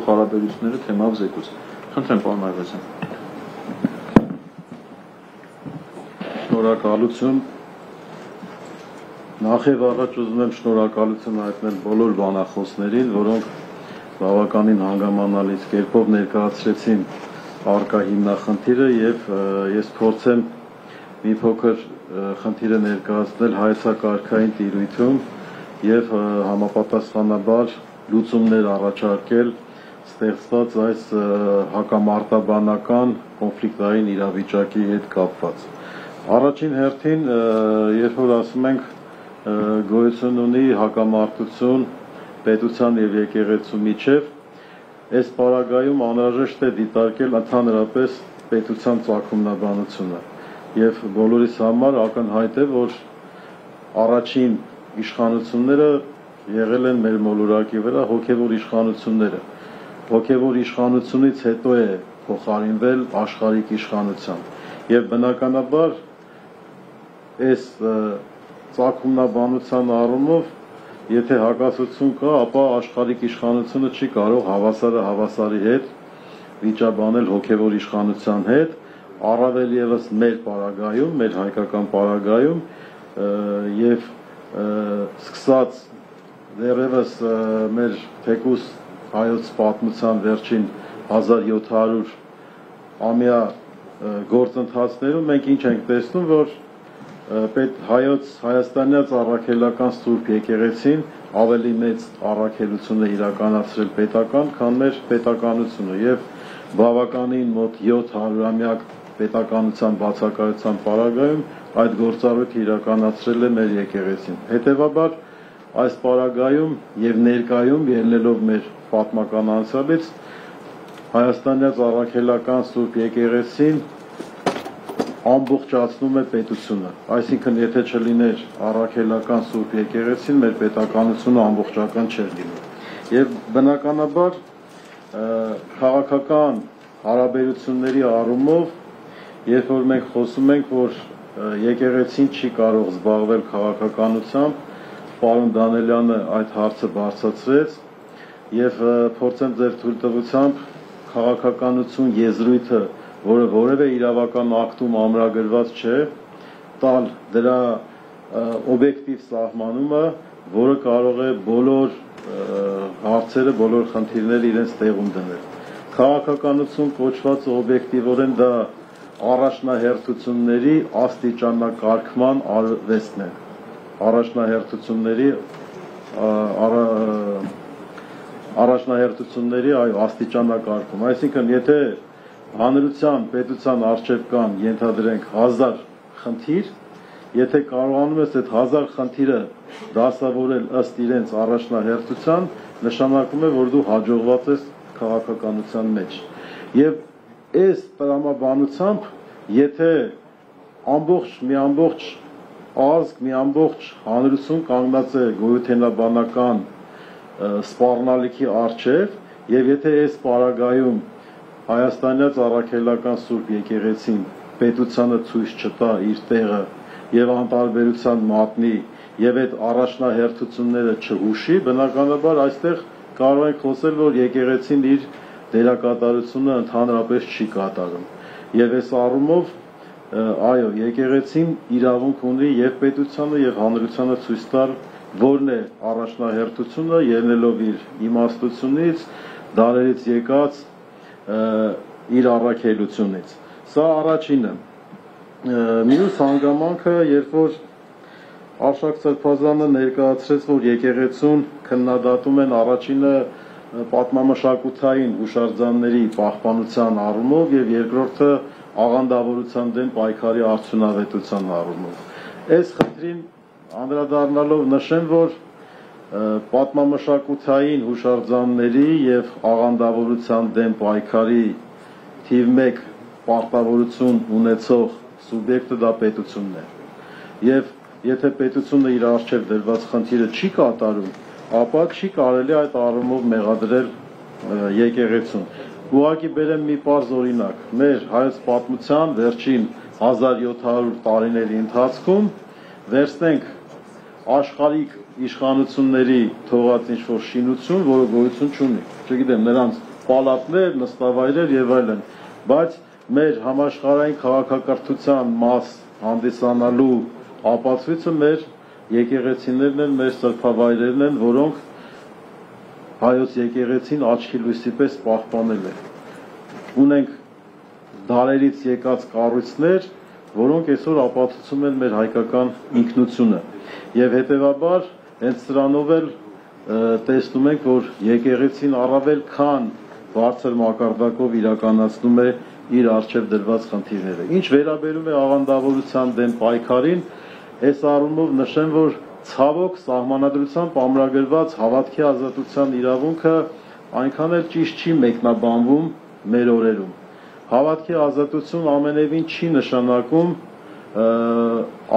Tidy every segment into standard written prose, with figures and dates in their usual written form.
փոխ հարաբերությունները թեմայով զեկույց։ Խնդրեմ, պարոն Այվազյան։ Շնորհակալություն։ Նախ եւ առաջ ուզում եմ շնորհակալություն հայտնել բոլոր բանախոսներին, որոնք բավականին հանգամանալից կերպով ներկայացրեցին առկա հիմնախնդիրը եւ ես փորձեմ մի փոքր խնդիրը ներկայացնել հայեցակարգային տիրույթում եւ համապատասխանաբար լուծումներ առաջարկել ստեղծված այս հակամարտաբանական կոնֆլիկտային իրավիճակի հետ կապված։ Առաջին հերթին, երբ որ ասում ենք գոյություն ունի հակամարտություն պետության եւ եկեղեցու միջև, այս պարագայում անհրաժեշտ է դիտարկել ընդհանրապես պետության ծագումնաբանությունը եւ բոլորիս համար ակնհայտ է, որ առաջին իշխանությունները եղել են մեր մոլորակի վրա հոգեվոր իշխանությունները։ Հոգեվոր իշխանությունից հետո է փոխարինվել աշխարհիկ իշխանության եւ բնականաբար այս ծագումնաբանության առումով, եթե հակասություն կա, ապա աշխարհիկ իշխանությունը չի կարող հավասարը հավասարի հետ վիճաբանել հոգեվոր իշխանության հետ, առավել եւս մեր պարագայում, մեր հայկական պարագայում եւ սկսած դեռևս մեր թեկուս հայոց պատմության վերջին 1700 ամյա գործընթացներում մենք ինչ ենք տեսնում, որ հայաստանյաց առաքելական Սուրբ եկեղեցին ավելի մեծ առաքելություն է իրականացրել պետական, քան մեր պետականությունը եւ բավականին մոտ 700-ամյակ պետականության բացակայության պարագայում այդ գործառույթը իրականացրել է մեր եկեղեցին։ Հետևաբար այս պարագայում եւ ներկայում ելնելով մեր պատմական անցյալից հայաստանյաց առաքելական Սուրբ եկեղեցին ամբողջացնում է պետությունը, այսինքն եթե չլիներ առաքելական Սուրբ եկեղեցին, մեր պետականությունը ամբողջական չէր լինում։ Եվ բնականաբար քաղաքական հարաբերությունների առումով, երբ որ մենք խոսում ենք, որ եկեղեցին չի կարող զբաղվել քաղաքականությամբ, պարոն Դանելյանը այդ հարցը բարձրացրեց եւ փորձեմ ձեր թույլտվությամբ քաղաքականություն եզրույթը, որը որևէ իրավական ակտում ամրագրված չէ, տալ դրա օբյեկտիվ սահմանումը, որը կարող է բոլոր հարցերը, բոլոր խնդիրները իրենց տեղում դնել։ Քաղաքականություն կոչված օբյեկտիվորեն դա առաջնահերթությունների աստիճանակարգման արվեստն է։ Առաջնահերթությունների աստիճանակարգում, այսինքն եթե հանրության, պետության առջև կան ենթադրենք 1000 խնդիր, եթե կարողանում ես այդ 1000 խնդիրը դասավորել ըստ իրենց առաջնահերթության, նշանակում է, որ դու հաջողված ես քաղաքականության մեջ։ Եվ այս տրամաբանությամբ, եթե մի ամբողջ ազգ, մի ամբողջ հանրություն կանգնած է գոյութենաբանական սպառնալիքի առջև, եւ եթե այս պարագայում հայաստանյաց առաքելական Սուրբ եկեղեցին պետությանը ցույց չտա իր տեղը եւ անտարբերության մատնի եւ այդ առաջնահերթությունները չհուշի, բնականաբար այստեղ կարող ենք խոսել, որ եկեղեցին իր դերակատարությունը ընդհանրապես չի կատարում։ Եվ այս առումով այո, եկեղեցին իրավունք ունի եւ պետությանը եւ հանրությանը ցույց տալ, որն է առաջնահերթությունը, ելնելով իր իմաստությունից, դարերից եկած իր առաքելությունից։ Սա առաջինը։ Մյուս հանգամանքը, երբ որ Արշակ Սրբազանը ներկայացրեց, որ եկեղեցուն քննադատում են առաջինը պատմամշակութային հուշարձանների պահպանության առումով եւ երկրորդը աղանդավորության դեմ պայքարի արդյունավետության առումով։ Այս խնդրին անդրադառնալով նշեմ, որ պատմամշակութային հուշարձանների եւ աղանդավորության դեմ պայքարի թիվ 1 պարտավորություն ունեցող սուբյեկտը դա պետությունն է։ Եվ եթե պետությունը իր առջև դրված խնդիրը չի կատարում, ապա չի կարելի այդ առումով մեղադրել եկեղեցուն։ Ուղղակի բերեմ մի պարզ օրինակ։ Մեր հայոց պատմության վերջին 1700 տարիների ընթացքում վերցնենք աշխարհիկ իշխանությունների թողած ինչ-որ շինություն, որը գոյություն չունի։ Չգիտեմ, նրանց պալատներ, նստավայրեր եւ այլն, բայց մեր համաշխարհային քաղաքակրթության մաս հանդիսանալու ապացույցը մեր եկեղեցիներն են, մեր սրբավայրերն են, որոնք հայոց եկեղեցին աչքի լույսի պես պահպանել է։ Ունենք դարերից եկած կառույցներ, որոնք այսօր ապացուցում են մեր հայկական ինքնությունը։ Եվ հետևաբար հենց սրանով էլ տեսնում ենք, որ եկեղեցին առավել քան բարձր մակարդակով իրականացնում է իր առջև դրված խնդիրները։ Ինչ վերաբերում է աղանդավորության դեմ պայքարին, այս առումով նշեմ, որ ցավոք սահմանադրությամբ ամրագրված հավատքի ազատության իրավունքը այնքան էլ ճիշտ չի մեկնաբանվում մեր օրերում։ Հավատքի ազատություն ամենևին չի նշանակում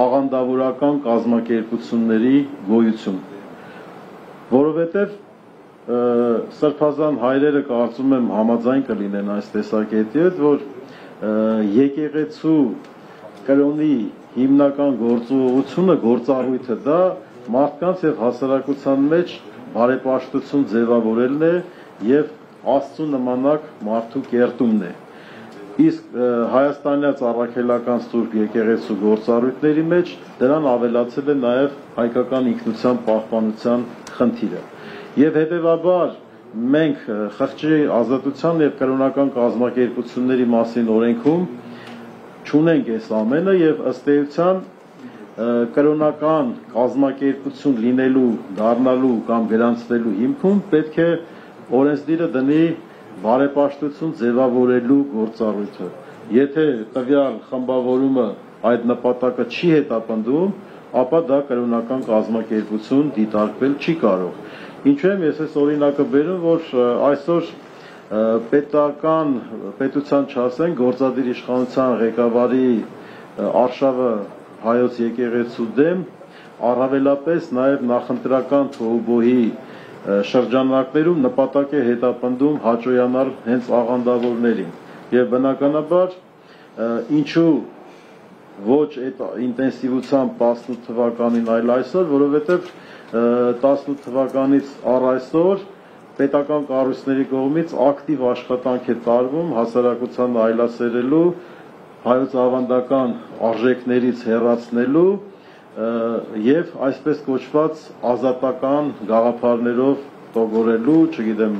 աղանդավորական կազմակերպությունների գոյություն, որովհետև սրբազան հայրերը կարծում եմ համաձայն կլինեն այս տեսակետի հետ, որ եկեղեցու կրոնի հիմնական գործողությունը, գործառույթը դա մարդկանց եւ հասարակության մեջ բարեպաշտություն ձևավորելն է եւ Աստծու նմանակ մարդու կերտումն է։ Իսկ հայաստանյաց առաքելական Սուրբ եկեղեցու գործառույթների մեջ դրան ավելացել է նաև հայկական ինքնության պահպանության խնդիրը։ Եվ հետևաբար մենք խղճի ազատության եւ կրոնական կազմակերպությունների մասին օրենքում չունենք այս ամենը եւ ըստ էության կրոնական կազմակերպություն լինելու, դառնալու կամ գրանցվելու հիմքում պետք է օրենսդիրը դնի բարեպաշտություն ձևավորելու գործառույթը։ Եթե տվյալ խմբավորումը այդ նպատակը չի հետապնդում, ապա դա կրոնական կազմակերպություն դիտարկվել չի կարող։ Ինչու եմ ես այս օրինակը բերում, որ այսօր պետության չասեն գործադիր իշխանության ղեկավարի արշավը հայոց եկեղեցու դեմ, առավելապես նաև նախընտրական թոհուբոհի շրջանակներում նպատակ է հետապնդում հաճոյանալ հենց աղանդավորներին եւ բնականաբար ինչու ոչ այդ ինտենսիվությամբ 18 թվականին, այլ այսօր, որովհետեւ 18 թվականից առ այսօր պետական կառույցների կողմից ակտիվ աշխատանք է տարվում հասարակությանը այլասերելու, հայոց ավանդական արժեքներից հեռացնելու եւ այսպես կոչված ազատական գաղափարներով տոգորելու, չգիտեմ,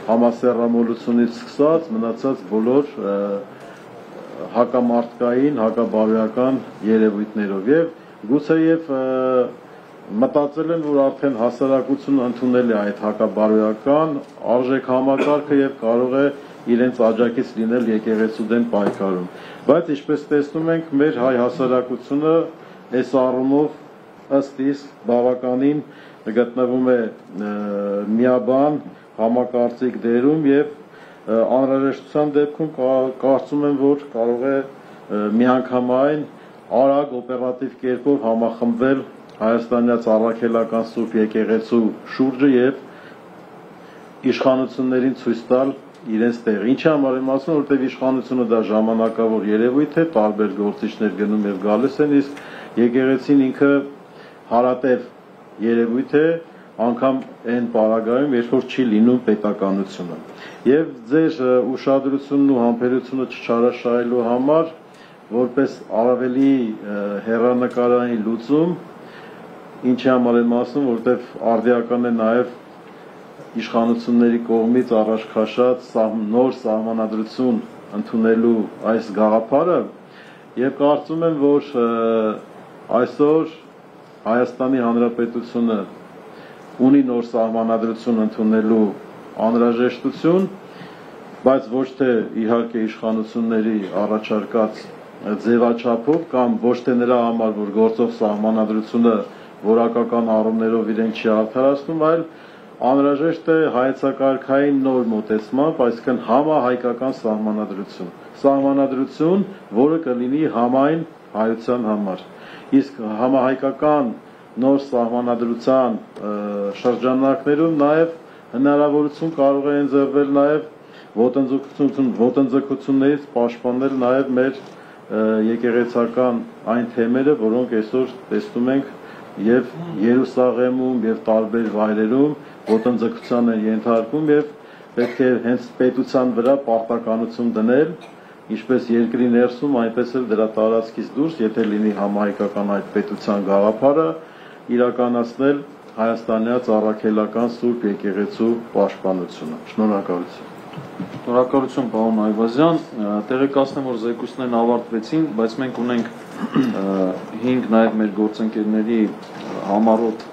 համասեռամոլությունից սկսած մնացած բոլոր հակամարտկային, հակաբարոյական երևույթներով եւ գուցեև մտածել են, որ արդեն հասարակությունը ընդունել է այդ հակաբարոյական արժեք համակարգը եւ կարող է իրենց աջակից լինել եկեղեցու դեմ պայքարում։ Բայց ինչպես տեսնում ենք, մեր հայ հասարակությունը այս առումով ըստ իսկ բավականին գտնվում է միաբան համակարծիք դերում եւ անհրաժեշտության դեպքում կարծում եմ, որ կարող է միանգամայն արագ օպերատիվ կերպով համախմբվել հայաստանյաց առաքելական Սուրբ եկեղեցու շուրջը եւ իշխանություններին ցույց տալ իրենց տեղը։ Ինչի համար եմ ասում, որտեղ իշխանությունը դա ժամանակավոր երևույթ է, տարբեր գործիչներ գնում եւ գալիս են, իսկ եկեղեցին ինքը հարատև երևույթ է, անգամ այն պարագայում, երբ որ չի լինում պետականությունը։ Եվ ձեր ուշադրությունն ու համբերությունը չչարաշահելու համար, որպես ավելի հեռանկարային լուծում, ինչի համար եմ ասում, որտեղ արդիական է նաև իշխանությունների կողմից առաջ քաշած նոր սահմանադրություն ընդունելու այս գաղափարը, եւ կարծում եմ, որ այսօր Հայաստանի Հանրապետությունը ունի նոր սահմանադրություն ընդունելու անհրաժեշտություն, բայց ոչ թե իհարկե իշխանությունների առաջարկած ձևաչափով կամ ոչ թե նրա համար, որ գործող սահմանադրությունը որակական առումներով իրեն չի արդարացնում, այլ անհրաժեշտ է հայեցակարգային նոր մոտեցմամբ, այսինքն համահայկական սահմանադրություն։ Սահմանադրություն, որը կլինի համայն հայության համար։ Իսկ համահայկական նոր սահմանադրության շրջանակներում նաև հնարավորություն կարող է ընձեռվել նաև ոտնձգություններից պաշտպանել նաև մեր եկեղեցական այն թեմերը, որոնք այսօր տեսնում ենք եւ Երուսաղեմում եւ տարբեր վայրերում ոտնձգության են ենթարկվում եւ պետք է հենց պետության վրա պարտականություն դնել, ինչպես երկրի ներսում, այնպես էլ դրա տարածքից դուրս, եթե լինի համահայկական այդ պետության գաղափարը, իրականացնել հայաստանյաց առաքելական Սուրբ եկեղեցու պաշտպանությունը։ Շնորհակալություն։ Շնորհակալություն, պարոն Այվազյան, տեղեկացնեմ, որ զեկույցներն ավարտվեցին, բայց մենք ունենք 5 նաև մեր գործընկերների համառոտ